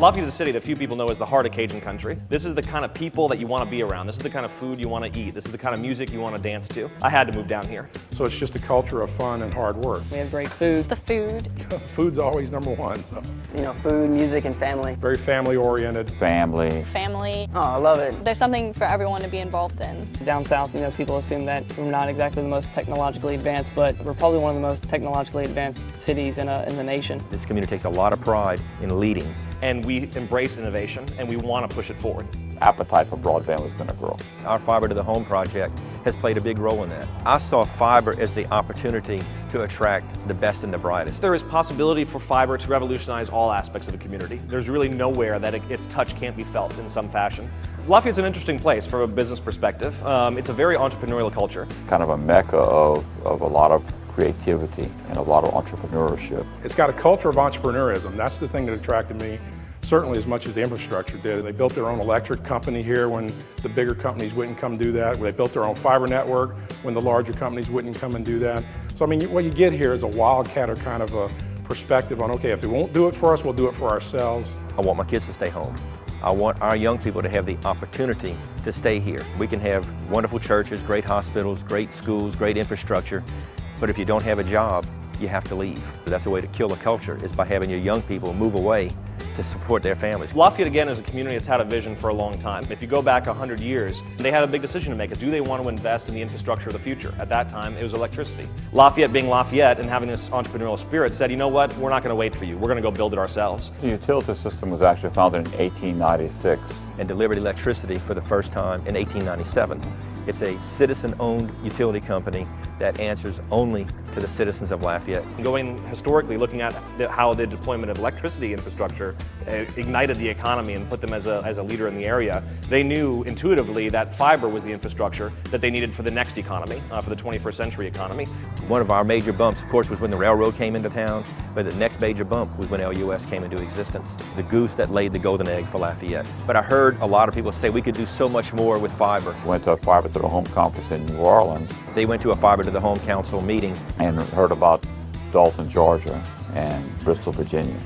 Lafayette is a city that few people know as the heart of Cajun country. This is the kind of people that you want to be around. This is the kind of food you want to eat. This is the kind of music you want to dance to. I had to move down here. So it's just a culture of fun and hard work. We have great food. The food. Food's always number one. So. You know, food, music, and family. Very family oriented. Family. Family. Oh, I love it. There's something for everyone to be involved in. Down south, you know, people assume that we're not exactly the most technologically advanced, but we're probably one of the most technologically advanced cities in the nation. This community takes a lot of pride in leading. And we embrace innovation, and we want to push it forward. Appetite for broadband was going to grow. Our Fiber to the Home project has played a big role in that. I saw fiber as the opportunity to attract the best and the brightest. There is possibility for fiber to revolutionize all aspects of the community. There's really nowhere that its touch can't be felt in some fashion. Lafayette's an interesting place from a business perspective. It's a very entrepreneurial culture. Kind of a mecca of a lot of creativity and a lot of entrepreneurship. It's got a culture of entrepreneurism. That's the thing that attracted me, certainly as much as the infrastructure did. They built their own electric company here when the bigger companies wouldn't come do that. They built their own fiber network when the larger companies wouldn't come and do that. So I mean, what you get here is a wildcatter kind of a perspective on, okay, if they won't do it for us, we'll do it for ourselves. I want my kids to stay home. I want our young people to have the opportunity to stay here. We can have wonderful churches, great hospitals, great schools, great infrastructure, but if you don't have a job, you have to leave. That's the way to kill a culture, is by having your young people move away to support their families. Lafayette, again, is a community that's had a vision for a long time. If you go back 100 years, they had a big decision to make. Is do they want to invest in the infrastructure of the future? At that time, it was electricity. Lafayette, being Lafayette and having this entrepreneurial spirit, said, you know what, we're not going to wait for you. We're going to go build it ourselves. The utility system was actually founded in 1896. And delivered electricity for the first time in 1897. It's a citizen-owned utility company that answers only to the citizens of Lafayette. Going historically, looking at how the deployment of electricity infrastructure ignited the economy and put them as a leader in the area, they knew intuitively that fiber was the infrastructure that they needed for the next economy, for the 21st century economy. One of our major bumps, of course, was when the railroad came into town, but the next major bump was when LUS came into existence, the goose that laid the golden egg for Lafayette. But I heard a lot of people say we could do so much more with fiber. We went to a Fiber to the Home conference in New Orleans. They went to a Fiber to the Home Council meeting And heard about Dalton, Georgia and Bristol, Virginia,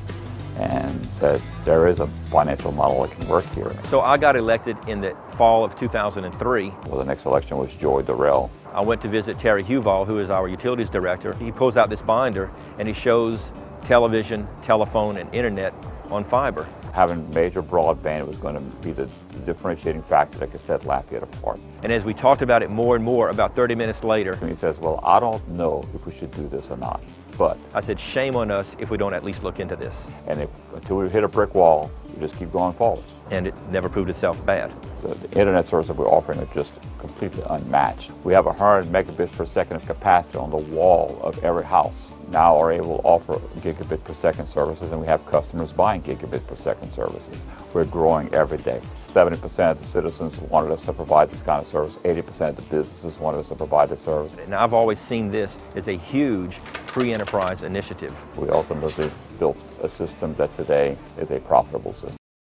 and said there is a financial model that can work here. So I got elected in the fall of 2003. Well, the next election was Joy Durrell. I went to visit Terry Huval, who is our utilities director. He pulls out this binder and he shows television, telephone, and internet on fiber. Having major broadband was going to be the differentiating factor that could set Lafayette apart. And as we talked about it more and more, about 30 minutes later, And he says, well, I don't know if we should do this or not, but, I said, shame on us if we don't at least look into this. and until we hit a brick wall, we just keep going forward. And it never proved itself bad. The internet service that we're offering is just completely unmatched. We have 100 megabits per second of capacity on the wall of every house. Now are able to offer gigabit per second services, and we have customers buying gigabit per second services. We're growing every day. 70% of the citizens wanted us to provide this kind of service. 80% of the businesses wanted us to provide this service. And I've always seen this as a huge free enterprise initiative. We ultimately built a system that today is a profitable system.